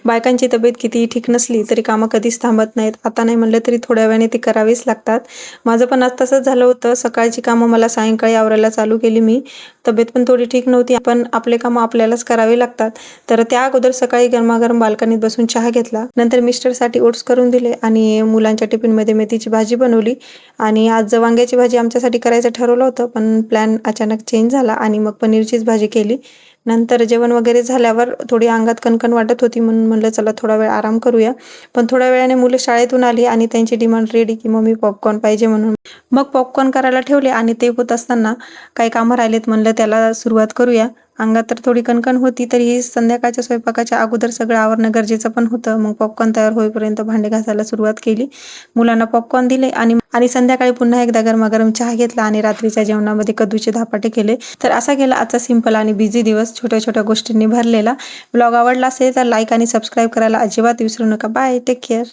बायकांची तब्येत कितीही ठीक नसली तरी कामं कधीच थांबत नाहीत. आता नाही म्हणलं तरी थोड्या वेळाने ती करावीच लागतात. माझं पण आज तसंच झालं होतं. सकाळची कामं मला सायंकाळी आवरायला चालू केली मी. तब्येत पण थोडी ठीक नव्हती, पण आपले कामं आपल्यालाच करावे लागतात. तर त्या अगोदर सकाळी गरमागरम बाल्कनीत बसून चहा घेतला. नंतर मिस्टरसाठी ओट्स करून दिले आणि मुलांच्या टिफिनमध्ये मेथीची भाजी बनवली. आणि आज वांग्याची भाजी आमच्यासाठी करायचं ठरवलं होतं, पण प्लॅन अचानक चेंज झाला आणि मग पनीरचीच भाजी केली. नंतर जेवण वगैरे झाल्यावर थोडी अंगात कणकण वाटत होती, म्हणून म्हणलं चला थोडा वेळ आराम करूया. पण थोड्या वेळाने मुलं शाळेतून आली आणि त्यांची डिमांड रेडी की मम्मी पॉपकॉर्न पाहिजे म्हणून. मग पॉपकॉर्न करायला ठेवले आणि ते होत असताना काही कामं राहिलेत, म्हणलं त्याला सुरुवात करूया. अंगात तर थोडी कणकण होती, तरीही संध्याकाळच्या स्वयंपाकाच्या अगोदर सगळं आवरणं गरजेचं पण होतं. मग पॉपकॉर्न तयार होईपर्यंत भांडे घासायला सुरुवात केली. मुलांना पॉपकॉर्न दिले आणि आणि संध्याकाळी पुन्हा एकदा गरमागरम चहा घेतला आणि रात्रीच्या जेवणामध्ये कद्दूचे धपाटे केले. तर असा गेला आजचा सिंपल आणि बिझी दिवस, छोट्या छोट्या गोष्टींनी भरलेला. ब्लॉग आवडला असेल तर लाईक आणि सबस्क्राईब करायला अजिबात विसरू नका. Bye, take care.